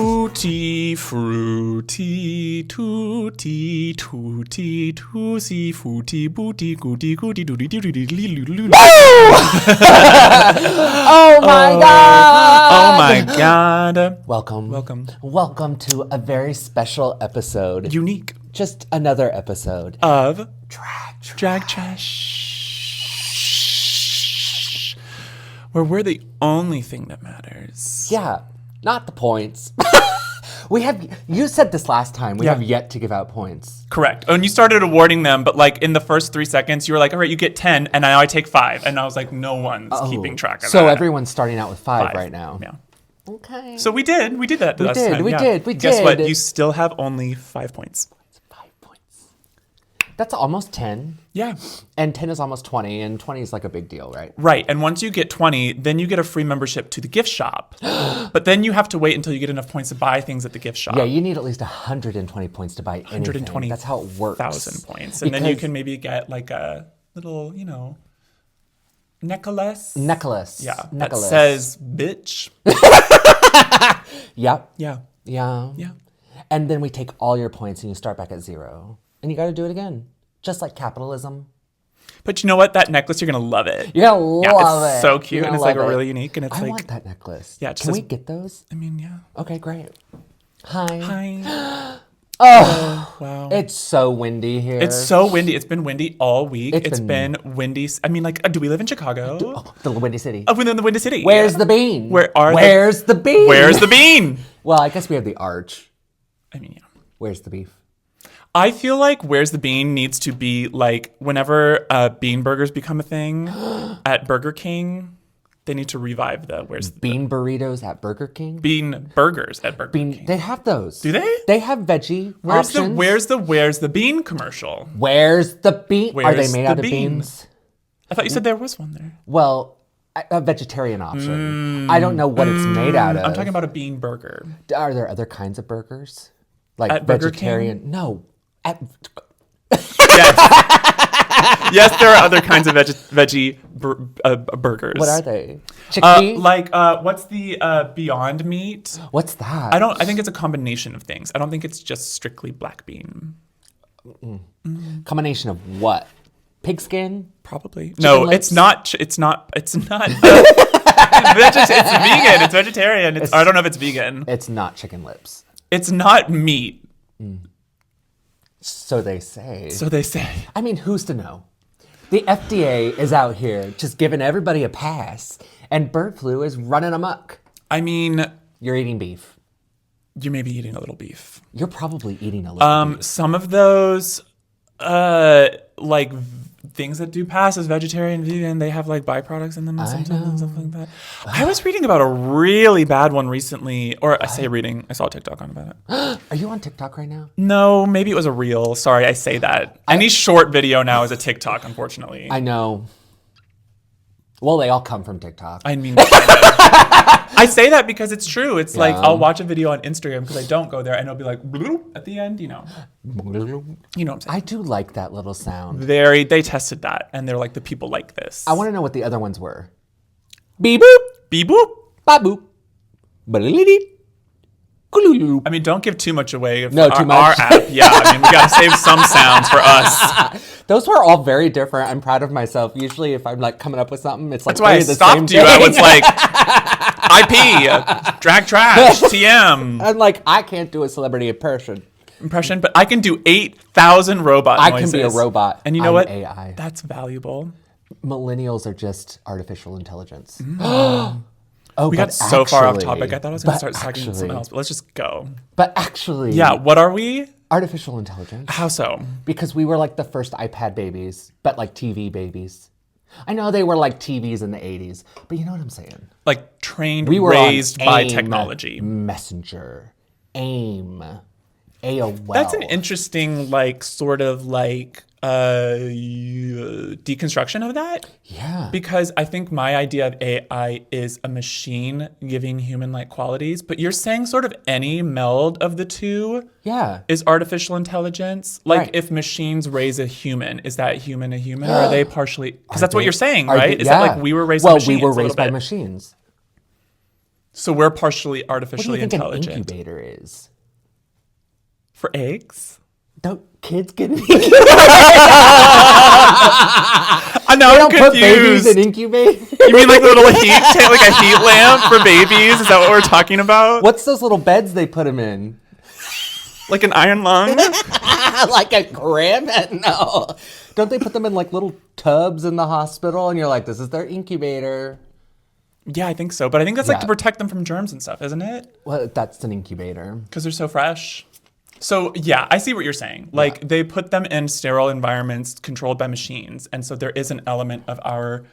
Tutti frutti, tutti, tutti, tutti, frutti, booty, goody, goody, doody, doody, doody, doody. Oh my God! Oh my God! Welcome to a very special episode. Unique. Just another episode Of Drag Trash, where we're the only thing that matters. Yeah, not the points. You said this last time. We have yet to give out points. Correct. And you started awarding them, but like in the first 3 seconds, you were like, all right, you get 10, and now I take 5. And I was like, no one's keeping track of that. So everyone's starting out with 5 right now. Yeah. Okay. So we did that last time. We did. Guess what? You still have only 5 points. 5 points. That's almost 10. Yeah. And 10 is almost 20, and 20 is like a big deal, right? Right. And once you get 20, then you get a free membership to the gift shop. But then you have to wait until you get enough points to buy things at the gift shop. Yeah, you need at least 120 points to buy anything. 120. That's how it works. 1,000 points. And then you can maybe get like a little, necklace. Yeah. That says bitch. Yep. Yeah. Yeah. Yeah. And then we take all your points and you start back at 0. And you got to do it again. Just like capitalism. But you know what? That necklace, you're going to love it. You're going to love it. It's so cute. And it's like really unique. And it's I like. want that necklace. Yeah. Can we get those? I mean, yeah. Okay, great. Hi. Oh. Wow. It's so windy here. It's so windy. It's been windy all week. It's been windy. I mean, like, do we live in Chicago? The Windy City. Oh, we're in the Windy City. Where's the bean? Where's the bean? Where's the bean? Well, I guess we have the arch. I mean, yeah. Where's the beef? I feel like Where's the Bean needs to be like whenever bean burgers become a thing at Burger King, they need to revive the Where's the Bean burritos at Burger King? Bean burgers at Burger King. They have those. Do they? They have veggie options. Where's the Bean commercial? Where's the bean? Are they made out of bean? beans? I thought you said there was one there. Well, a vegetarian option. I don't know what it's made out of. I'm talking about a bean burger. Are there other kinds of burgers? Like at Burger vegetarian? King? No. Yes, there are other kinds of veggie burgers. What are they? Chickpea? What's the Beyond Meat? What's that? I think it's a combination of things. I don't think it's just strictly black bean. Combination of what? Pigskin? Probably. Chicken No, lips? it's not. It's vegan. It's vegetarian. I don't know if it's vegan. It's not chicken lips. It's not meat. So they say. I mean, who's to know? The FDA is out here just giving everybody a pass, and bird flu is running amok. I mean, you're eating beef. You may be eating a little beef. You're probably eating a little beef. Some of those, things that do pass as vegetarian, vegan, they have like byproducts in them and sometimes and stuff like that. I was reading about a really bad one recently, or I say reading, I saw a TikTok on about it. Are you on TikTok right now? No, maybe it was a reel. Sorry, I say that. Any short video now is a TikTok, unfortunately. I know. Well, they all come from TikTok. I mean, I say that because it's true. It's like I'll watch a video on Instagram because I don't go there, and it'll be like bloop at the end. You know what I'm saying? I do like that little sound. They tested that, and they're like, the people like this. I want to know what the other ones were. Beep boop, beep boop, ba boop, ba-li-li-li. I mean, don't give too much away. No, too much. Our app, yeah. I mean, we got to save some sounds for us. Those were all very different. I'm proud of myself. Usually, if I'm like coming up with something, it's like that's why I stopped you. I was like, IP, drag trash, TM. I'm like, I can't do a celebrity impression, but I can do 8,000 robot noises. I can be a robot. And you know what? AI. That's valuable. Millennials are just artificial intelligence. We got so far off topic. I thought I was going to start talking about something else, but let's just go. But actually... Yeah, what are we? Artificial intelligence. How so? Because we were like the first iPad babies, but like TV babies. I know they were like TVs in the 80s, but you know what I'm saying? Like trained, raised by technology. Messenger. AIM. AOL. That's an interesting, like, sort of like deconstruction of that. Yeah. Because I think my idea of AI is a machine giving human-like qualities, but you're saying sort of any meld of the two Yeah. is artificial intelligence. Like Right. if machines raise a human, is that human a human, or are they partially? Because that's what they- you're saying, are right? they- Is yeah. that like we were raised by Well, machines? we were a little raised by bit? machines. So we're partially What do you artificially think intelligent. an incubator is? For eggs? Don't kids get I know, I'm put babies confused. in incubators? You mean like a little heat, like a heat lamp for babies? Is that what we're talking about? What's those little beds they put them in? Like an iron lung? Like a crib? No. Don't they put them in like little tubs in the hospital and you're like, this is their incubator? Yeah, I think so. But I think that's like Yeah. to protect them from germs and stuff, isn't it? Well, that's an incubator. Because they're so fresh. So yeah, I see what you're saying. Like they put them in sterile environments controlled by machines. And so there is an element of our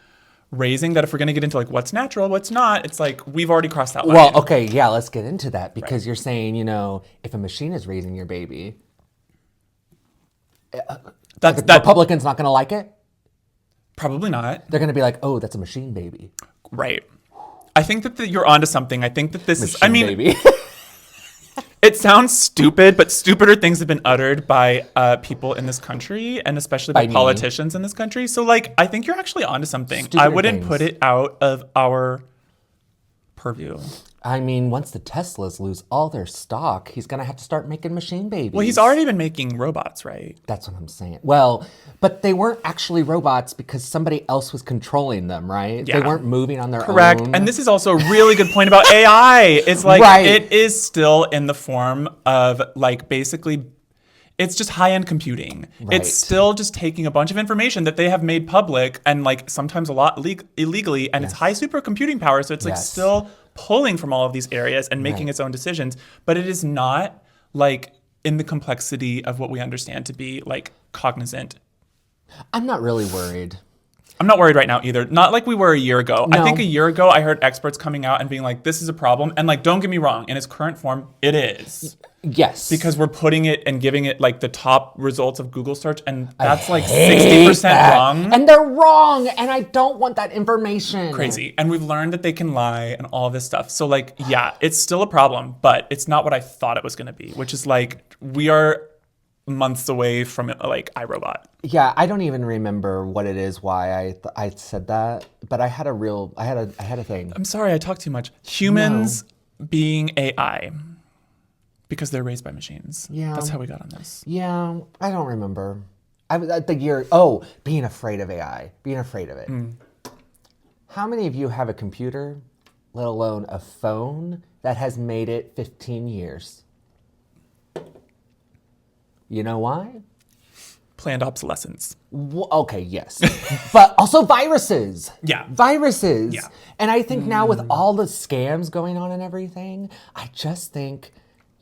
raising that if we're going to get into like what's natural, what's not, it's like we've already crossed that line. Well, okay, yeah, let's get into that because you're saying, if a machine is raising your baby, That's the Republicans not going to like it? probably not. They're going to be like, oh, that's a machine baby. Right. I think that you're onto something. I think that this is, I Machine mean, baby. it sounds stupid, but stupider things have been uttered by people in this country and especially by By me. politicians in this country. So like, I think you're actually onto something. I Stupider wouldn't things. put it out of our purview. I mean, once the Teslas lose all their stock, he's going to have to start making machine babies. Well, he's already been making robots, right? That's what I'm saying. Well, but they weren't actually robots because somebody else was controlling them, right? Yeah. They weren't moving on their Correct. own. And this is also a really good point about AI. It's like Right. it is still in the form of like basically it's just high-end computing. Right. It's still just taking a bunch of information that they have made public and like sometimes a lot illegally and it's high supercomputing power. So it's like Yes. still pulling from all of these areas and making Right. its own decisions. But it is not like in the complexity of what we understand to be like cognizant. I'm not really worried. I'm not worried right now either. Not like we were a year ago. I No. think a year ago I heard experts coming out and being like, this is a problem. And like, don't get me wrong, in its current form, it is. Yes. Because we're putting it and giving it like the top results of Google search and that's like hate 60% that. wrong. And they're wrong, and I don't want that information. Crazy. And we've learned that they can lie and all this stuff. So like, yeah, it's still a problem, but it's not what I thought it was going to be, which is like, we are months away from like iRobot. Yeah, I don't even remember what it is why I said that, but I had a thing. I'm sorry, I talk too much. Humans being AI because they're raised by machines. Yeah. That's how we got on this. Yeah, I don't remember. I was at being afraid of AI, being afraid of it. How many of you have a computer, let alone a phone, that has made it 15 years? You know why? Planned obsolescence. Okay, yes. But also viruses. Yeah. Viruses. Yeah. And I think now with all the scams going on and everything, I just think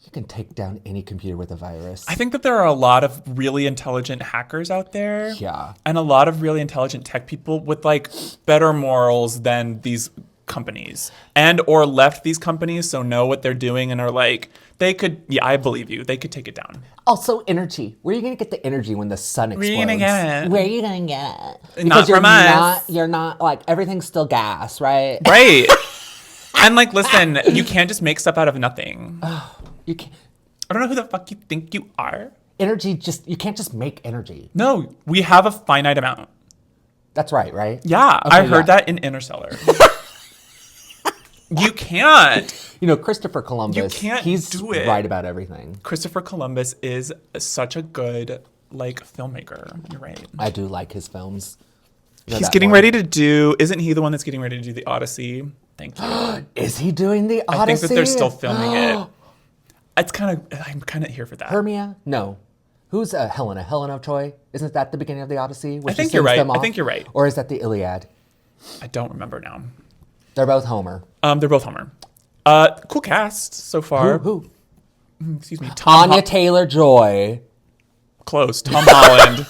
you can take down any computer with a virus. I think that there are a lot of really intelligent hackers out there. Yeah. And a lot of really intelligent tech people with like better morals than these companies and or left these companies so know what they're doing and are like, they could, I believe you, they could take it down. Also, energy. Where are you going to get the energy when the sun explodes? Where are you gonna get it? Where are you going to get it? Not from us. You're not, like, everything's still gas, right? Right. And like, listen, you can't just make stuff out of nothing. You can't. I don't know who the fuck you think you are. You can't just make energy. No, we have a finite amount. That's right? Yeah, Okay, I heard that in Interstellar. You can't. Christopher Columbus, You can't he's do it. right about everything. Christopher Columbus is such a good like filmmaker. You're right. I do like his films. He's getting ready to do. Isn't he the one that's getting ready to do the Odyssey? Thank you. Is he doing the Odyssey? I think that they're still filming it. I'm kind of here for that. Hermia? No. Who's Helena? Helena of Troy? Isn't that the beginning of the Odyssey? I think you're right. I think you're right. Or is that the Iliad? I don't remember now. They're both Homer. They're both Homer. Cool cast so far. Who? Excuse me. Anya Taylor-Joy. Close. Tom Holland.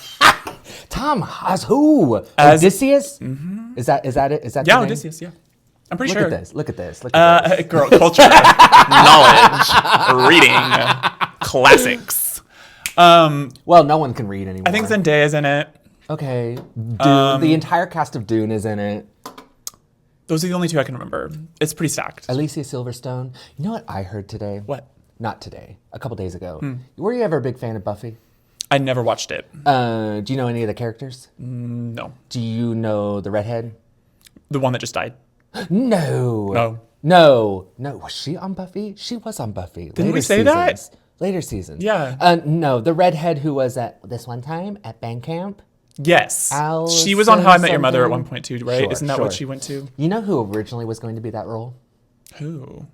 Tom as who? As- Odysseus? Mm-hmm. Is that it? Is that Yeah, the name? Odysseus. Yeah, I'm pretty Look sure. at this. Look at this. Look at this. Girl, culture, knowledge, reading, classics. Well, no one can read anymore. I think Zendaya's in it. Okay. Dune. The entire cast of Dune is in it. Those are the only two I can remember. It's pretty stacked. Alicia Silverstone. You know what I heard today? What? Not today. A couple days ago. Were you ever a big fan of Buffy? I never watched it. Do you know any of the characters? No. Do you know the redhead? The one that just died. No. No. No. No. Was she on Buffy? She was on Buffy. Didn't we say that? Later seasons. Yeah. No, the redhead who was at this one time at band camp. Yes. Allison She was on How I Met Your Mother at something? one point too, right? Sure, Isn't that sure. what she went to? You know who originally was going to be that role? Who?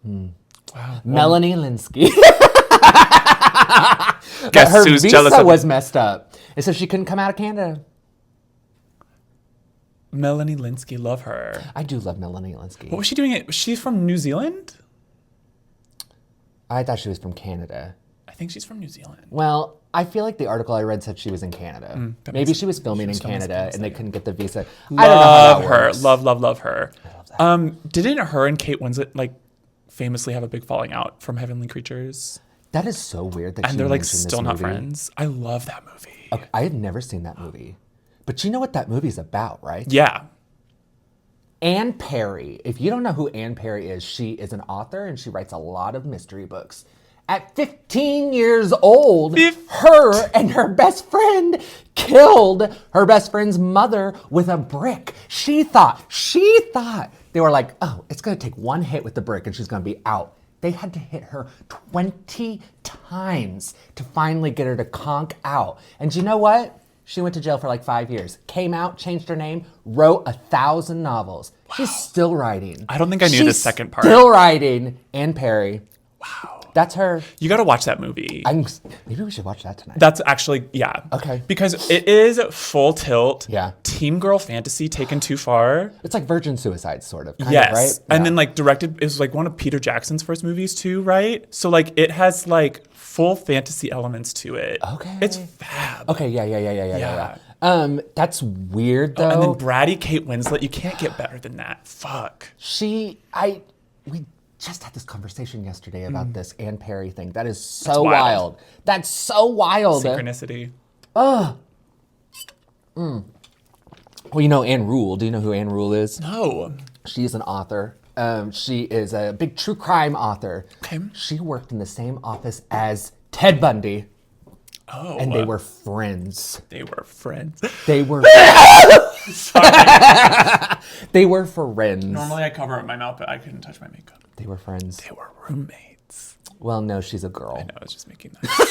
Wow. Melanie Linsky. Guess Her who's visa jealous of was messed up, and so she couldn't come out of Canada. Melanie Linsky, love her. I do love Melanie Linsky. What was she doing? She's from New Zealand? I thought she was from Canada. I think she's from New Zealand. Well, I feel like the article I read said she was in Canada. that Maybe makes she was filming in filming Canada things and they like couldn't get the visa. I don't know how Love that her. works. Love her. Didn't her and Kate Winslet like famously have a big falling out from Heavenly Creatures? That is so weird that And she they're like mentioned this still not movie. friends. I love that movie. Okay, I have never seen that movie. But you know what that movie's about, right? Yeah. Anne Perry. If you don't know who Anne Perry is, she is an author and she writes a lot of mystery books. At 15 years old, her and her best friend killed her best friend's mother with a brick. She thought, they were like, oh, it's gonna take one hit with the brick and she's gonna be out. They had to hit her 20 times to finally get her to conk out. And you know what? She went to jail for like 5 years. Came out, changed her name, wrote 1,000 novels. Wow. She's still writing. I don't think I knew the second part. Still writing. Anne Perry. Wow. That's her. You got to watch that movie. Maybe we should watch that tonight. That's actually, yeah. Okay. Because it is full tilt. Yeah. Teen girl fantasy taken too far. It's like Virgin Suicide, sort of. Kind Yes. of, right? And Yeah. then like directed, it was like one of Peter Jackson's first movies too, right? So like it has like full fantasy elements to it. Okay. It's fab. Okay, yeah. That's weird though. And then bratty Kate Winslet, you can't get better than that. Fuck. We just had this conversation yesterday about this Anne Perry thing. That is so wild. That's so wild. Synchronicity. Well, you know Anne Rule. Do you know who Anne Rule is? No. She's an author. She is a big true crime author. Okay. She worked in the same office as Ted Bundy. Oh. And they were friends. They were friends. They were They were friends. Normally I cover up my mouth, but I couldn't touch my makeup. They were friends. They were roommates. Well, no, she's a girl. I know, I was just making that.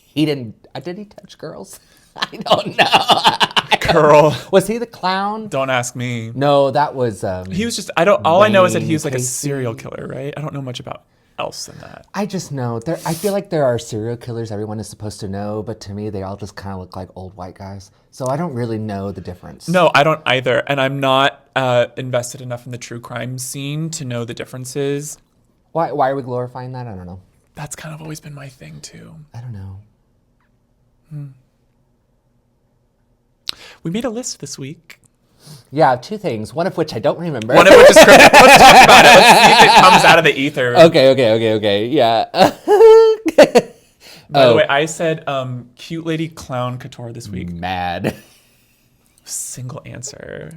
He didn't. Did he touch girls? I don't know. Girl. Was he the clown? Don't ask me. No, that was. He was just, all I know is that he Wayne was like a Casey. serial killer, right? I don't know much about else than that. I just know I feel like there are serial killers everyone is supposed to know, but to me they all just kind of look like old white guys. So I don't really know the difference. No, I don't either. And I'm not invested enough in the true crime scene to know the differences. Why are we glorifying that? I don't know. That's kind of always been my thing too. I don't know. We made a list this week. Yeah, two things. One of which I don't remember. One of which is scripted. Let's talk about it. Let's see if it comes out of the ether. Okay. Yeah. By the way, I said cute lady clown couture this week. Mad. Single answer.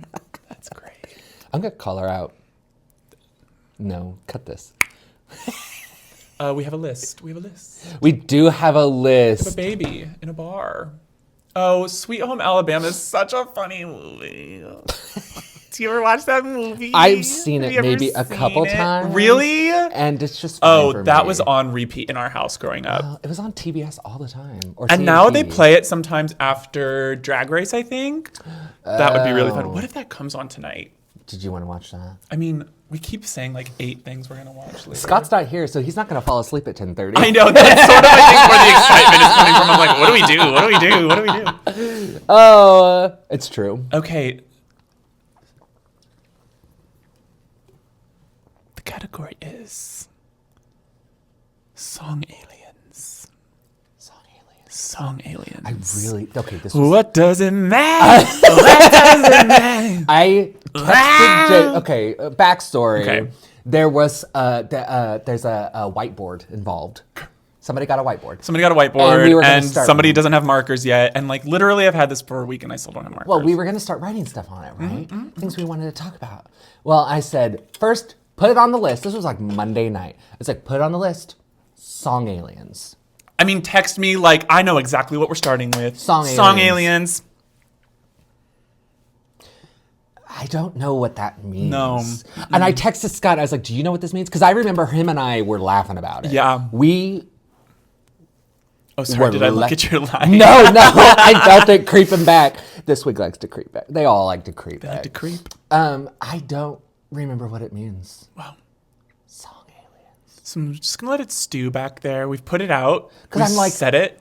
That's great. I'm gonna call her out. No, cut this. We have a list. We do have a list. A baby in a bar. Oh, Sweet Home Alabama is such a funny movie. Do you ever watch that movie? I've seen Have it you ever maybe a couple seen it? times. Really? And it's just fine for that me. was on repeat in our house growing up. It was on TBS all the time. Or And now TNT. they play it sometimes after Drag Race, I think. That would be really fun. What if that comes on tonight? Did you want to watch that? I mean, we keep saying like 8 things we're going to watch later. Scott's not here, so he's not going to fall asleep at 10:30. I know. That's sort of, I think, where the excitement is coming from. I'm like, what do we do? What do we do? What do we do? Oh, it's true. Okay. The category is Song Aliens. Song aliens. I really okay. This was What does it mean? What does it mean? I texted Jay. Okay, backstory. Okay. There was there's a whiteboard involved. Somebody got a whiteboard. Somebody got a And we whiteboard, were gonna and start somebody reading. doesn't have markers yet. And like literally, I've had this for a week, and I still don't have markers. Well, we were going to start writing stuff on it, right? Things we wanted to talk about. Well, I said, first, put it on the list. This was like Monday night. It's like, put it on the list. Song aliens. I mean, text me like I know exactly what we're starting with. Song aliens. I don't know what that means. No. And I texted Scott. I was like, do you know what this means? Because I remember him and I were laughing about it. Yeah. Oh, sorry. Did I look at your line? No. I felt it creeping back. This week likes to creep back. They all like to creep back. To creep. I don't remember what it means. Wow. Song aliens. So I'm just gonna let it stew back there. We've put it out. Because I'm like, said it.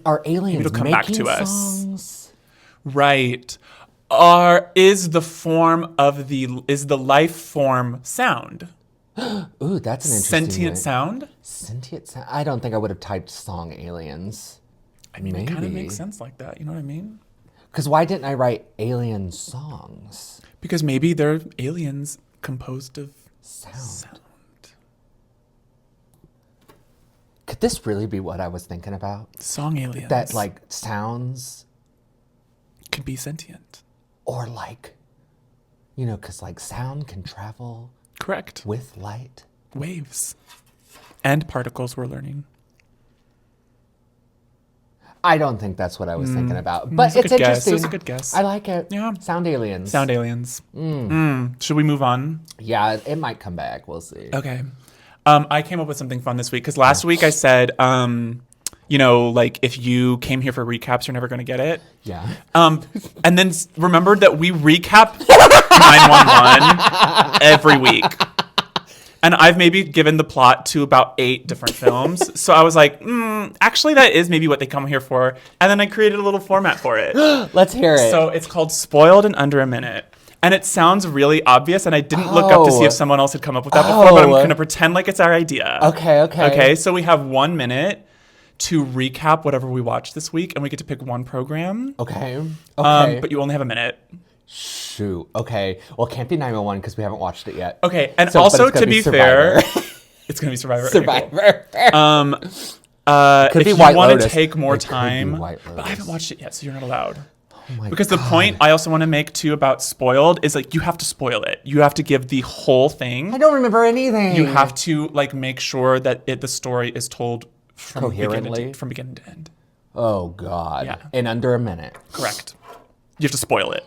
Are aliens it'll come making back to us. songs? Right. Is the life form sound? Ooh, that's an interesting Sentient one. sound? Sentient sound. I don't think I would have typed song aliens. I mean, it kind of makes sense like that. You know what I mean? Because why didn't I write alien songs? Because maybe they're aliens composed of Sound. Could this really be what I was thinking about? Song aliens. That like sounds could be sentient. or like, because like sound can travel Correct. with light. Waves. And particles, we're learning. I don't think that's what I was thinking about, but It's a it's good guess. interesting. It's a good guess. I like it. Yeah. Sound aliens. Sound aliens. Should we move on? Yeah, it might come back. We'll see. Okay. I came up with something fun this week because last week I said, like if you came here for recaps, you're never going to get it. Yeah. And then remembered that we recap 911 every week. And I've maybe given the plot to about 8 different films. So I was like, actually, that is maybe what they come here for. And then I created a little format for it. Let's hear it. So it's called Spoiled in Under a Minute. And it sounds really obvious, and I didn't look up to see if someone else had come up with that before, but I'm going to pretend like it's our idea. Okay. Okay, so we have 1 minute to recap whatever we watched this week, and we get to pick one program. Okay. But you only have a minute. Shoot. Okay. Well, it can't be 911 because we haven't watched it yet. Okay, and So- but also it's gonna to be Survivor. fair, it's going to be Survivor. Okay, cool. Survivor. Could If be you White want to Lotus. take more It could be time, White but I Lotus. haven't watched it yet, so you're not allowed. Oh my Because the God. point I also want to make too about spoiled is like you have to spoil it. You have to give the whole thing. I don't remember anything. You have to like make sure that the story is told from Coherently? from beginning to end. Oh God. Yeah. In under a minute. Correct. You have to spoil it.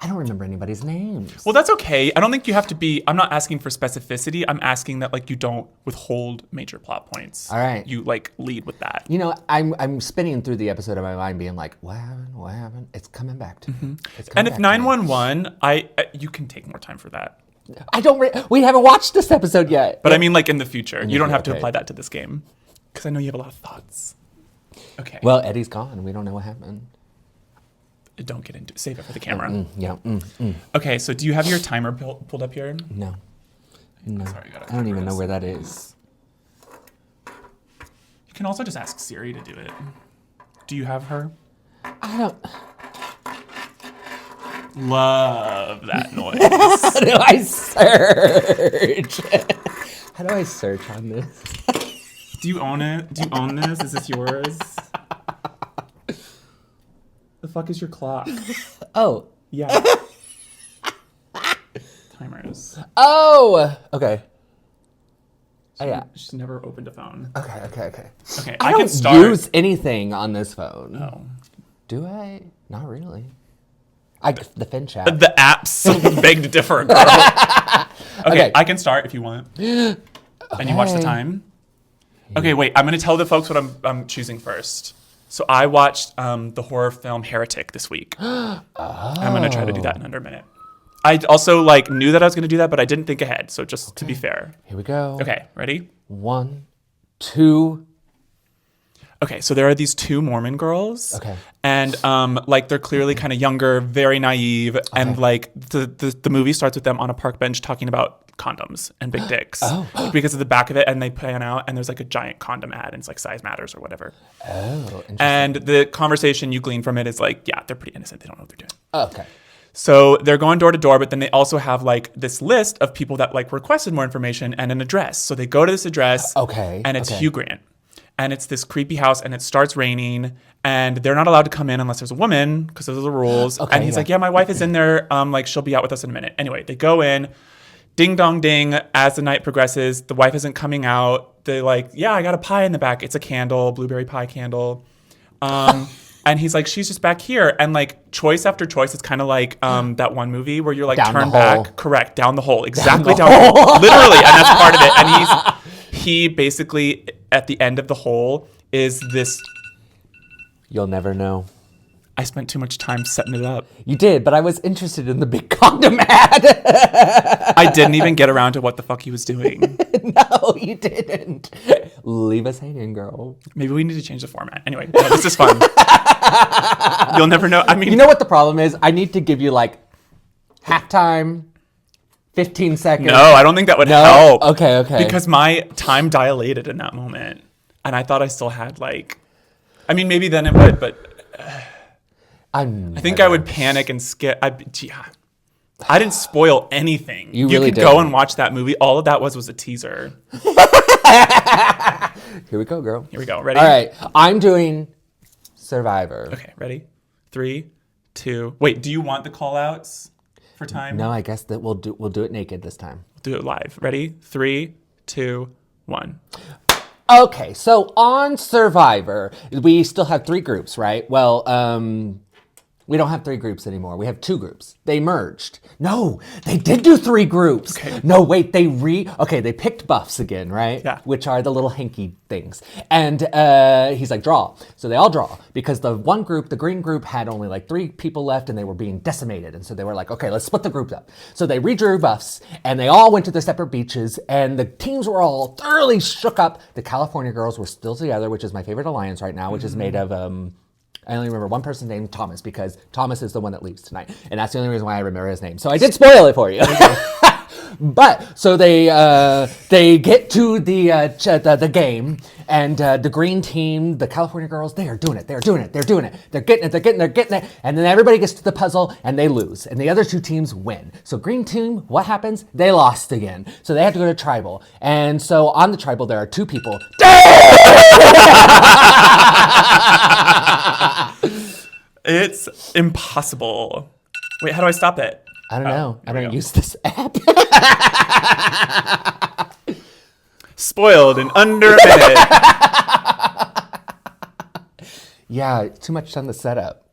I don't remember anybody's names. Well, that's okay. I don't think you have to be. I'm not asking for specificity. I'm asking that like you don't withhold major plot points. All right. You like lead with that. I'm spinning through the episode in my mind, being like, "What happened? What happened?" It's coming back to me. It's coming And if back to me. 911, you can take more time for that. We haven't watched this episode yet. But I mean, like in the future, you don't have to okay. apply that to this game, because I know you have a lot of thoughts. Okay. Well, Eddie's gone. We don't know what happened. Don't get into. Save it for the camera. Yeah. Okay. So do you have your timer pulled up here? No. Sorry, I don't even know where that is. You can also just ask Siri to do it. Do you have her? I don't. Love that noise. How do I search? How do I search on this? Do you own it? Do you own this? Is this yours? The fuck is your clock? Oh. Yeah. Timers. Oh. Okay. Oh, yeah. She's never opened a phone. Okay. Okay, I can don't start. use anything on this phone. Oh. Do I? Not really. The FinChat. The apps beg to differ, girl. Okay, I can start if you want. And you watch the time. Okay, wait. I'm going to tell the folks what I'm choosing first. So I watched the horror film Heretic this week. I'm going to try to do that in under a minute. I also knew that I was going to do that, but I didn't think ahead. So just to be fair. Here we go. Okay, ready? 1, 2. Okay, so there are these 2 Mormon girls. Okay. And they're clearly kind of younger, very naive, and the movie starts with them on a park bench talking about condoms and big dicks Oh. because of the back of it, and they pan out and there's like a giant condom ad and it's like size matters or whatever. Oh, interesting. And the conversation you glean from it is like, yeah, they're pretty innocent. They don't know what they're doing. Oh, okay. So they're going door to door, but then they also have like this list of people that like requested more information and an address. So they go to this address, and it's Hugh Grant, and it's this creepy house, and it starts raining, and they're not allowed to come in unless there's a woman because those are the rules. And he's like, yeah, my wife is in there. Like she'll be out with us in a minute. Anyway, they go in, ding dong ding. As the night progresses, the wife isn't coming out. They're like, yeah, I got a pie in the back. It's a candle, blueberry pie candle. And he's like, she's just back here. And like choice after choice, it's kind of like that one movie where you're like, down turn the hole. back. Correct. Down the hole. Exactly down the hole. Literally. And that's part of it. And he basically, at the end of the hole, is this. You'll never know. I spent too much time setting it up. You did, but I was interested in the big condom ad. I didn't even get around to what the fuck he was doing. No, you didn't. Leave us hanging, girl. Maybe we need to change the format. Anyway, no, this is fun. You'll never know. I mean, You know what the problem is? I need to give you like halftime, 15 seconds. no, I don't think that would help. Okay. Because my time dilated in that moment. And I thought I still had like, I mean, maybe then it would, but I think I would panic and skip. I didn't spoil anything. You really could did. go and watch that movie. All of that was a teaser. Here we go, girl. Here we go. Ready? All right. I'm doing Survivor. Okay, ready? 3, 2. Wait, do you want the call outs for time? No, I guess that we'll do it naked this time. Do it live. Ready? 3, 2, 1. Okay, so on Survivor, we still have 3 groups, right? Well, we don't have 3 groups anymore. We have 2 groups. They merged. No, they did do 3 groups. Okay. No, wait, they picked buffs again, right? Yeah. Which are the little hanky things. And he's like, draw. So they all draw because the one group, the green group, had only like 3 people left and they were being decimated. And so they were like, okay, let's split the groups up. So they redrew buffs and they all went to their separate beaches and the teams were all thoroughly shook up. The California girls were still together, which is my favorite alliance right now, which is made of, I only remember one person named Thomas because Thomas is the one that leaves tonight. And that's the only reason why I remember his name. So I did spoil it for you. But so they get to the game and the green team, the California girls, they're getting it. They're getting it. And then everybody gets to the puzzle and they lose. And the other 2 teams win. So green team, what happens? They lost again. So they have to go to tribal. And so on the tribal, there are 2 people. It's impossible. Wait, how do I stop it? I don't know. I we don't go. use this app. Spoiled in under a minute. Yeah, too much on the setup.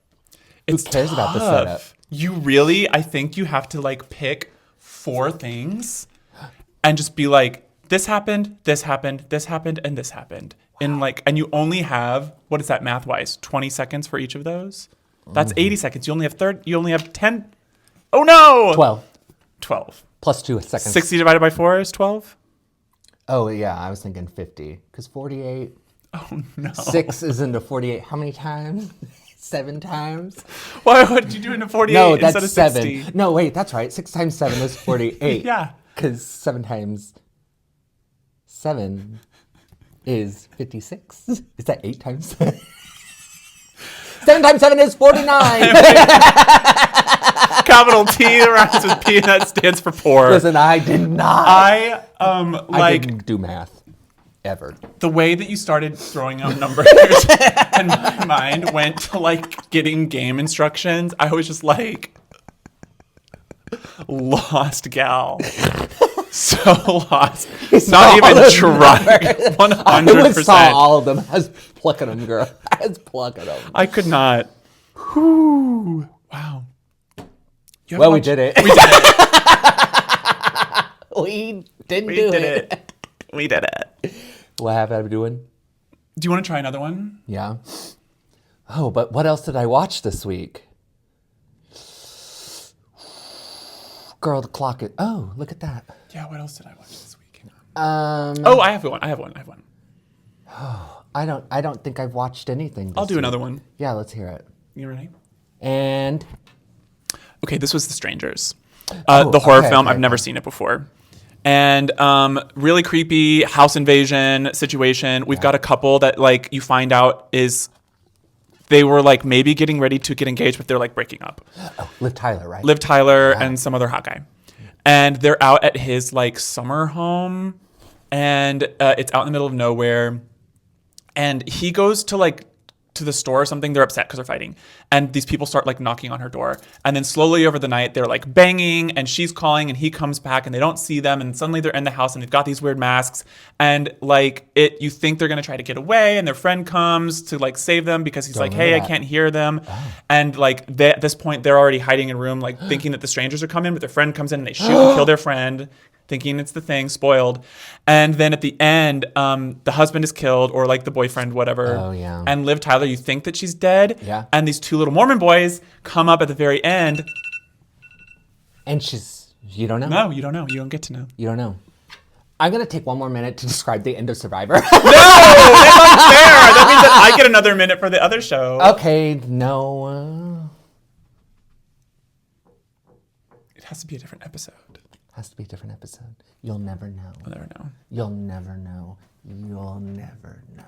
It's Who cares about the tough. setup? You really, I think you have to like pick 4 things and just be like, this happened, this happened, this happened, and this happened. Wow. And you only have, what is that math wise? 20 seconds for each of those? That's 80 seconds. You only have 10. Oh no! 12. Plus 2 seconds. 60 divided by 4 is 12? Oh, yeah, I was thinking 50. Because 48. Oh no. 6 is into 48. How many times? 7 times? Why would you do it in 48 No, instead that's of 7. 60? No, wait, that's right. 6 times 7 is 48. Yeah. Because 7 times 7 is 56. Is that 8 times 7? 7 times 7 is 49. Capital T rhymes with P and that stands for poor. Listen, I did not. I didn't do math. Ever. The way that you started throwing out numbers and my mind went to like getting game instructions. I was just like lost gal. So lost. Not even trying. 100%. I saw all of them. I was plucking them, girl. I was plucking them. I could not. Whew. Wow. Well, we did it. We did it. We didn't We do did it. it. We did it. What have I been doing? Do you want to try another one? Yeah. Oh, but what else did I watch this week? Girl, the clock is... Oh, look at that. Yeah, what else did I watch this week? Oh, I have one. I don't think I've watched anything. I'll do another one. Yeah, let's hear it. You ready? And Okay, this was The Strangers. The horror film. I've never seen it before. And really creepy house invasion situation. We've got a couple that like you find out they were like maybe getting ready to get engaged, but they're like breaking up. Oh, Liv Tyler, right? Liv Tyler and some other hot guy. And they're out at his like summer home, and it's out in the middle of nowhere. And he goes to like to the store or something. They're upset because they're fighting, and these people start like knocking on her door. And then slowly over the night, they're like banging, and she's calling, and he comes back, and they don't see them. And suddenly they're in the house, and they've got these weird masks. And like you think they're gonna try to get away, and their friend comes to like save them because he's like, "Hey, I can't hear them." And like at this point, they're already hiding in a room, like thinking that the strangers are coming, but their friend comes in and they shoot and kill their friend, thinking it's the thing, spoiled. And then at the end, the husband is killed, or like the boyfriend, whatever. Oh, yeah. And Liv Tyler, you think that she's dead. Yeah. And these two little Mormon boys come up at the very end. And you don't know. No, you don't know. You don't get to know. You don't know. I'm going to take one more minute to describe the end of Survivor. No, that's unfair. That means that I get another minute for the other show. Okay, no. It has to be a different episode. Has to be a different episode. You'll never know. I'll never know. You'll never know. You'll never know.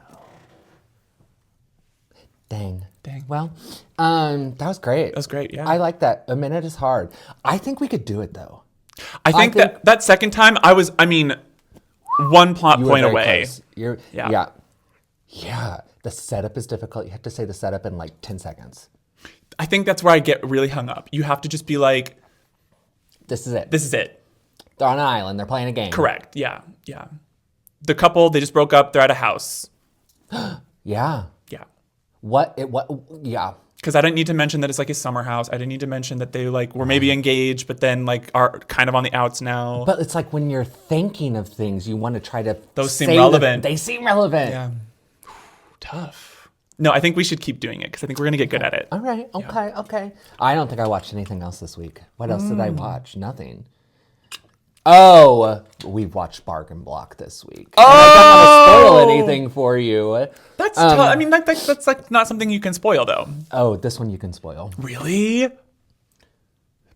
Dang. Well, that was great. That was great, yeah. I like that. A minute is hard. I think we could do it, though. I think that second time, one plot You were point very away. close. Yeah. The setup is difficult. You have to say the setup in like 10 seconds. I think that's where I get really hung up. You have to just be like, This is it. this is it. They're on an island. They're playing a game. Correct. Yeah. The couple, they just broke up. They're at a house. Yeah. Yeah. Yeah. Because I didn't need to mention that it's like a summer house. I didn't need to mention that they like were maybe engaged, but then like are kind of on the outs now. But it's like when you're thinking of things, you want to try to Those seem relevant. They seem relevant. Yeah. Tough. No, I think we should keep doing it because I think we're going to get good at it. All right. Okay. I don't think I watched anything else this week. What else did I watch? Nothing. Oh, we've watched Bargain Block this week. Oh! And I don't want to spoil anything for you. That's tough. I mean, that's like not something you can spoil though. Oh, this one you can spoil. Really?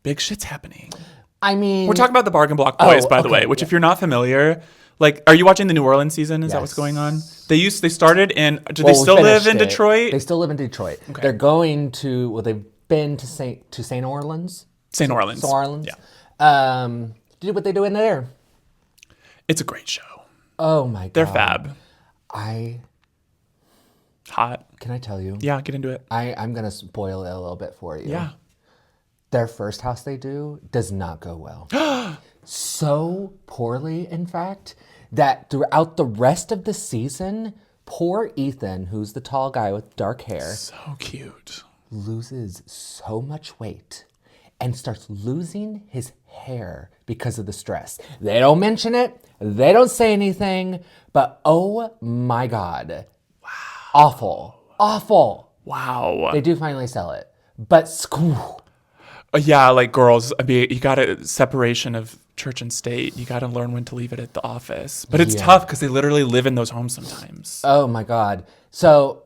Big shit's happening. I mean, We're talking about the Bargain Block Boys, by the way, which if you're not familiar, like, are you watching the New Orleans season? Is that what's going on? They started in, they still live in Detroit? They still live in Detroit. Okay. They're going to, they've been to St. Orleans. St. Orleans. St. Orleans. Yeah. Do what they do in there. It's a great show. Oh my God. They're fab. Hot. Can I tell you? Yeah, get into it. I'm going to spoil it a little bit for you. Yeah. Their first house they do does not go well. So poorly, in fact, that throughout the rest of the season, poor Ethan, who's the tall guy with dark hair, So cute. loses so much weight and starts losing his hair because of the stress. They don't mention it. They don't say anything. But oh my God. Wow. Awful. Wow. They do finally sell it. But Yeah, like girls, you got a separation of church and state. You got to learn when to leave it at the office. But it's tough because they literally live in those homes sometimes. oh my God. So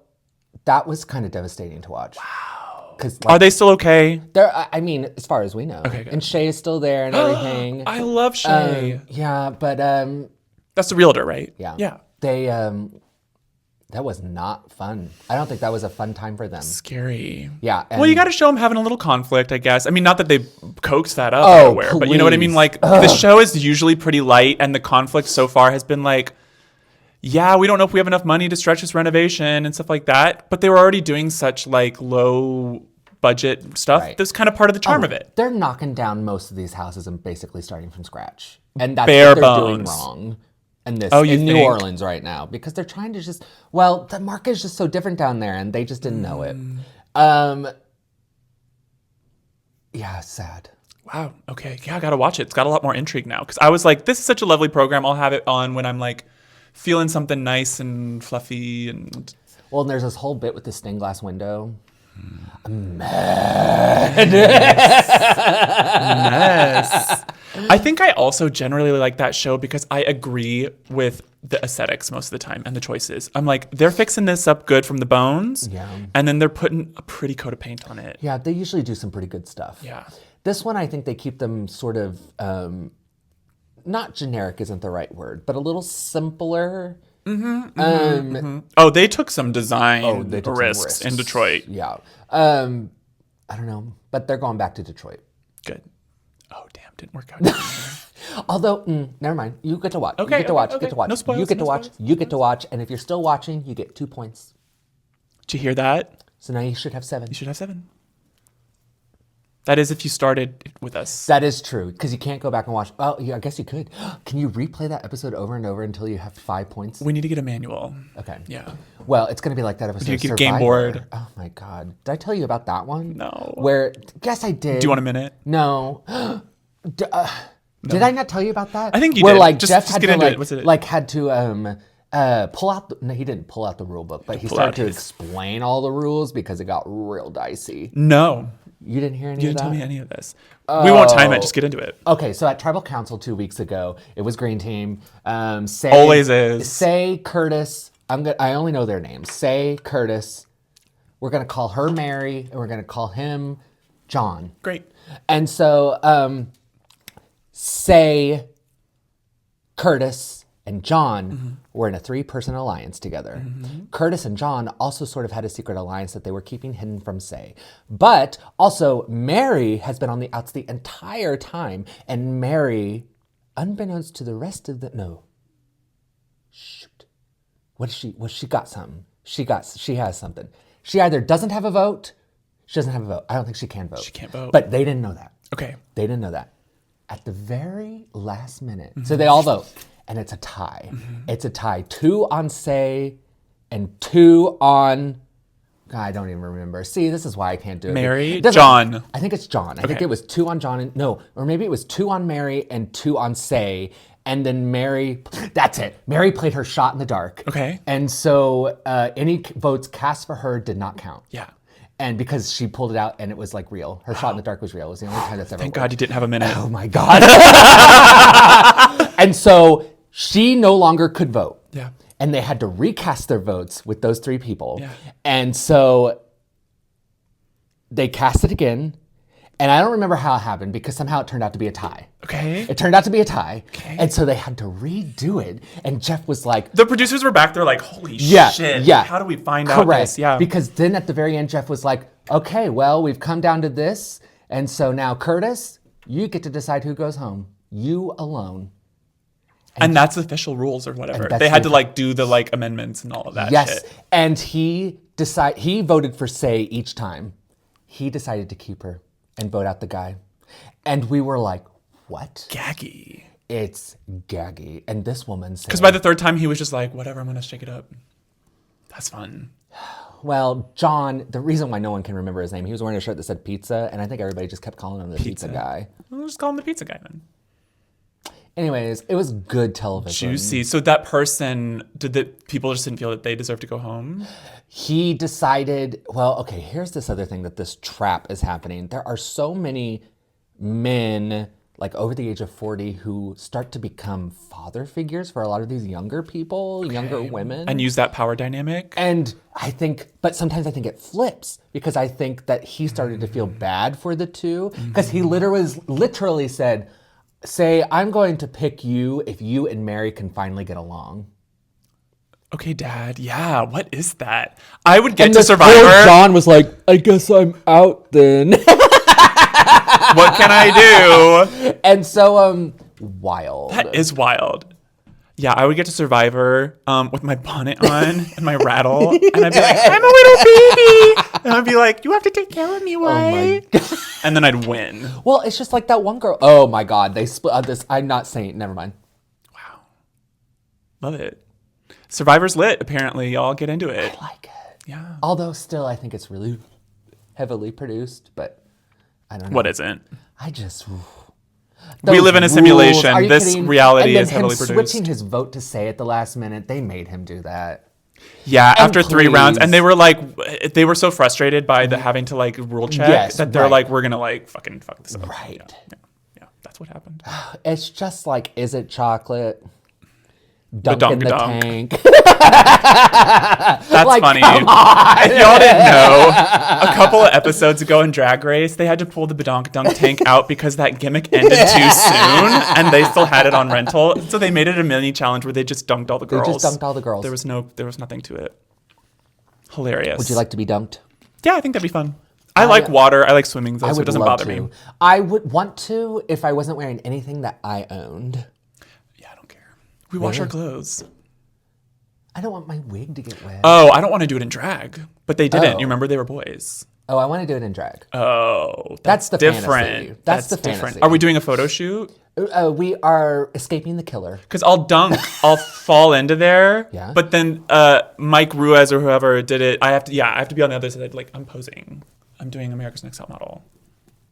that was kind of devastating to watch. Wow. Are they still okay? I mean, as far as we know. Okay, good. And Shay is still there and everything. I love Shay. Yeah, but That's the realtor, right? yeah. Yeah. They that was not fun. I don't think that was a fun time for them. Scary. Yeah. Well, you got to show them having a little conflict, I guess. I mean, not that they coax that up Oh, everywhere, but you know what I mean? please. Like, the show is usually pretty light, and the conflict so far has been like, yeah, we don't know if we have enough money to stretch this renovation and stuff like that. But they were already doing such like low budget stuff. Right. That's kind of part of the charm of it. They're knocking down most of these houses and basically starting from scratch. And that's Bare what they're doing bones. wong in You New think? Orleans right now. Because they're trying to the market is just so different down there and they just didn't know it. Yeah, sad. Wow. Okay. Yeah, I got to watch it. It's got a lot more intrigue now. Because I was like, this is such a lovely program. I'll have it on when I'm like feeling something nice and fluffy. And Well, and there's this whole bit with the stained glass window. Yes. I think I also generally like that show because I agree with the aesthetics most of the time and the choices. I'm like, they're fixing this up good from the bones. Yeah. And then they're putting a pretty coat of paint on it. Yeah, they usually do some pretty good stuff. Yeah. This one, I think they keep them sort of not generic isn't the right word, but a little simpler. Oh, they took some design They took some risks in Detroit. Yeah. I don't know, but they're going back to Detroit. Good. Oh, damn, didn't work out. Although, never mind. You get to watch. Okay, you get to watch. okay, You get to okay. watch. No spoils, you get to no watch. spoils. You get to watch. And if you're still watching, you get 2 points. Did you hear that? So now you should have 7. You should have 7. That is if you started with us. That is true, because you can't go back and watch. Oh, yeah, I guess you could. Can you replay that episode over and over until you have 5 points? We need to get a manual. Okay. Yeah. Well, it's going to be like that episode you of get a Survivor. game board. Oh, my God. Did I tell you about that one? No. Where, yes, I did. Do you want a minute? No. Did I not tell you about that? I think you Where, did. like, Just Jeff had get to, into like, it. What's it? like, had to pull out. No, he didn't pull out the rule book, but he started to explain all the rules because it got real dicey. No. You didn't hear any You of didn't that? tell me any of this. We won't time it. Just get into it. Okay, so at Tribal Council 2 weeks ago, it was Green Team. Say, Always is. Say, Curtis. I only know their names. Say, Curtis. We're gonna call her Mary, and we're gonna call him John. Great. And so, Say, Curtis, and John were in a 3-person alliance together. Curtis and John also sort of had a secret alliance that they were keeping hidden from Say. But also, Mary has been on the outs the entire time, and Mary, unbeknownst to the rest of the... No. Shoot. What is she... Well, she got something. She has something. She either doesn't have a vote, she doesn't have a vote. I don't think she can vote. She can't vote. But they didn't know that. Okay. They didn't know that. At the very last minute, so they all vote, and it's a tie. It's a tie. 2 on Say, and 2 on... I don't even remember. See, this is why I can't do it. Mary? It doesn't- John. I think it's John. I think Okay. it was 2 on John, and no, or maybe it was 2 on Mary and 2 on Say, and then Mary... That's it. Mary played her shot in the dark. Okay. And so any votes cast for her did not count. Yeah. And because she pulled it out and it was like real. Her shot in the dark was real. It was the only time that's ever Thank worked. God you didn't have a minute. Oh my God. And so she no longer could vote. Yeah. And they had to recast their votes with those 3 people. Yeah. And so they cast it again. And I don't remember how it happened because somehow it turned out to be a tie. Okay. It turned out to be a tie. Okay. And so they had to redo it. And Jeff was like, The producers were back there like, holy yeah, shit. yeah. How do we find out Correct. this? Yeah. Because then at the very end, Jeff was like, okay, well, we've come down to this. And so now, Curtis, you get to decide who goes home. You alone. And that's official rules or whatever. that's They had to the- like do the like amendments and all of that Yes. shit. And he voted for Say each time. He decided to keep her and vote out the guy. And we were like, what? Gaggy. It's gaggy. And this woman said, Because by the 3rd time he was just like, whatever, I'm gonna shake it up. That's fun. well, John, the reason why no one can remember his name, he was wearing a shirt that said pizza, and I think everybody just kept calling him the pizza guy. We'll just call him the pizza guy then. Anyways, it was good television. Juicy. So that person, did the people just didn't feel that they deserved to go home? He decided, well, okay, here's this other thing that this trap is happening. There are so many men, like over the age of 40, who start to become father figures for a lot of these younger people, younger women. And use that power dynamic? And I think, but sometimes I think it flips because I think that he started to feel bad for the 2 because he literally said, Say, I'm going to pick you if you and Mary can finally get along. Okay, Dad. Yeah, what is that? I would get And to this poor Survivor. John was like, I guess I'm out then. What can I do? And so, wild. That is wild. Yeah, I would get to Survivor with my bonnet on and my rattle, and I'd be like, I'm a little baby. And I'd be like, you have to take care of me, right? And then I'd win. Well, it's just like that one girl. Oh my God, they split this. I'm not saying, never mind. Wow. Love it. Survivor's lit, apparently. Y'all get into it. I like it. Yeah. Although still, I think it's really heavily produced, but I don't know. What isn't? I just... We live in a Those simulation. rules, are you This kidding? reality And then is heavily him produced. switching his vote to Say at the last minute, they made him do that. Yeah, And after 3 rounds. please. And they were like, they were so frustrated by the having to like rule check Yes, that they're right. like, we're going to like fucking fuck this up. Right. Yeah, that's what happened. It's just like, is it chocolate? dunk in the Badonk-a-donk. tank. That's Like, funny. come on. If y'all didn't know, a couple of episodes ago in Drag Race, they had to pull the Badonk-a-donk tank out because that gimmick ended too soon, and they still had it on rental. So they made it a mini challenge where they just dunked all the girls. They just dunked all the girls. There was nothing to it. Hilarious. Would you like to be dunked? Yeah, I think that'd be fun. I like water. I like swimming, though, I so would it doesn't love bother to. me. I would want to if I wasn't wearing anything that I owned. Yeah, I don't care. We wash our clothes. I don't want my wig to get wet. Oh, I don't want to do it in drag, but they didn't. Oh. You remember they were boys. Oh, I want to do it in drag. Oh, That's the different. fantasy. That's the different. fantasy. Are we doing a photo shoot? We are escaping the killer. Because I'll fall into there. Yeah. But then Mike Ruiz or whoever did it, I have to be on the other side. Like, I'm posing. I'm doing America's Next Top Model.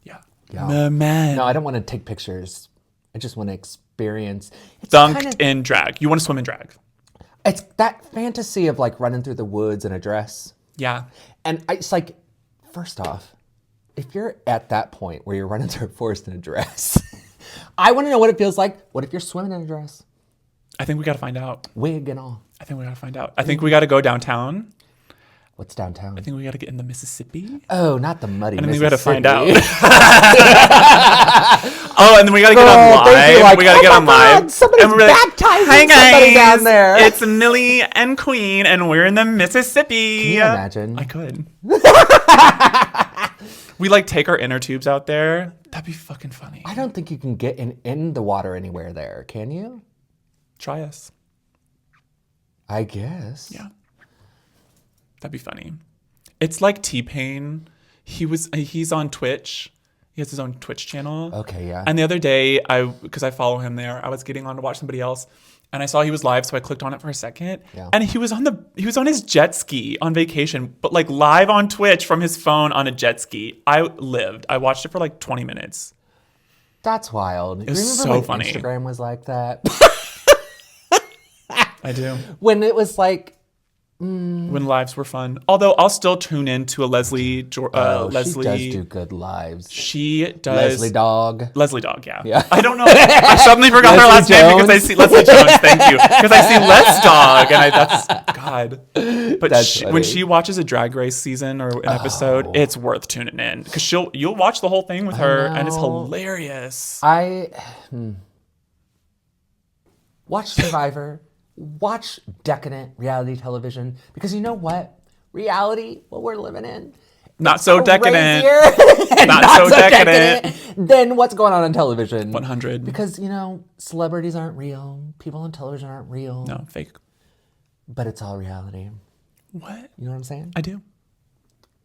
Yeah. Yeah. Man. No, I don't want to take pictures. I just want to experience. It's Dunked in drag. You want to swim in drag. It's that fantasy of like running through the woods in a dress. Yeah. And it's like, first off, if you're at that point where you're running through a forest in a dress, I want to know what it feels like. What if you're swimming in a dress? I think we got to find out. Wig and all. I think we got to find out. I think we got to go downtown. What's downtown? I think we got to get in the Mississippi. Oh, not the muddy I think we Mississippi. got to find out. Oh, and then we got to get on live. Like, we got to get on live. Somebody's and we're like, baptizing "Hi somebody guys, down there." It's Millie and Queen, and we're in the Mississippi." Can you imagine? I could. We like take our inner tubes out there. That'd be fucking funny. I don't think you can get in the water anywhere there, can you? Try us. I guess. Yeah. That'd be funny. It's like T-Pain. He's on Twitch. He has his own Twitch channel. Okay, yeah. And the other day, because I follow him there, I was getting on to watch somebody else, and I saw he was live, so I clicked on it for a second. Yeah. And he was on his jet ski on vacation, but like live on Twitch from his phone on a jet ski. I watched it for like 20 minutes. That's wild. It was Remember so when funny. Instagram was like that? I do. When it was like, When lives were fun. Although I'll still tune in to a Leslie. she does do good lives. She does. Leslie Dog. Leslie Dog, yeah. Yeah. I don't know. I suddenly forgot her last Leslie name because I Jones. see Leslie Jones. Thank you. Because I see Les Dog, and that's God. But That's when funny. she watches a Drag Race season or an episode, it's worth tuning in because you'll watch the whole thing with her, and it's know. hilarious. Watch Survivor. Watch decadent reality television. Because you know what? Reality, what we're living in, Not so decadent. crazier and Not so decadent. than what's going on television. 100. Because, celebrities aren't real. People on television aren't real. No, fake. But it's all reality. What? You know what I'm saying? I do.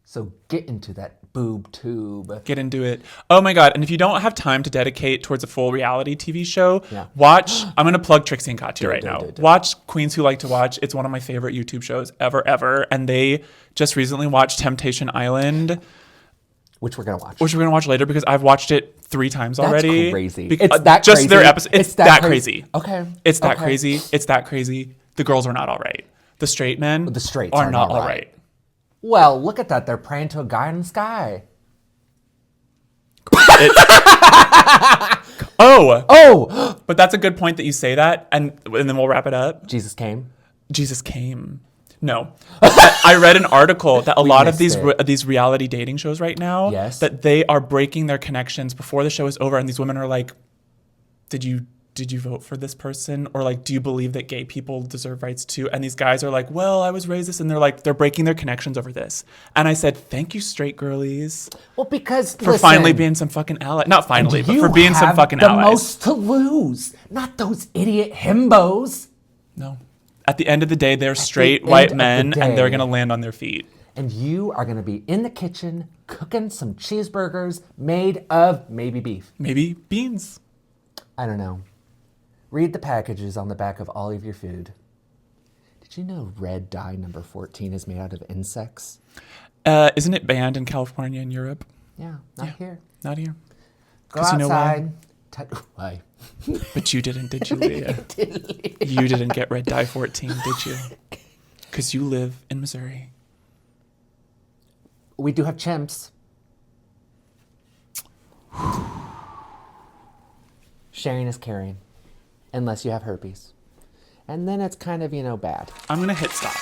So get into that boob tube. Get into it. Oh my God. And if you don't have time to dedicate towards a full reality TV show, Yeah. watch, I'm going to plug Trixie and Katya right do now. it. Watch Queens Who Like to Watch. It's one of my favorite YouTube shows ever. And they just recently watched Temptation Island, Which we're going to watch. which we're going to watch later because I've watched it 3 times That's already. crazy. Bec- It's that just crazy. their episode. It's that crazy. crazy. Okay. It's that Okay. crazy. It's that crazy. The girls are not all right. The straight men The straights are aren't not all all right. right. Well, look at that. They're praying to a guy in the sky. Oh! But that's a good point that you say that, and then we'll wrap it up. Jesus came. Jesus came. No, I read an article that a lot of missed these reality dating shows right now, Yes. that they are breaking their connections before the show is over, and these women are like, "Did you vote for this person, or like, do you believe that gay people deserve rights too?" And these guys are like, "Well, I was raised this," and they're breaking their connections over this. And I said, "Thank you, straight girlies, Well, because for finally being some fucking ally. Not finally, but for being some fucking the allies." most to lose, not those idiot himbos. No. At the end of the day, they're straight end white of men, the and they're day- gonna land on their feet. And you are going to be in the kitchen cooking some cheeseburgers made of maybe beef. Maybe beans. I don't know. Read the packages on the back of all of your food. Did you know red dye number 14 is made out of insects? Isn't it banned in California and Europe? Yeah, not here. Not here. Go 'Cause you know why? outside. Why? But you didn't, did you, Leah? You didn't get red dye 14, did you? Because you live in Missouri. We do have chimps. Sharing is caring. Unless you have herpes. and then it's kind of, bad. I'm going to hit stop.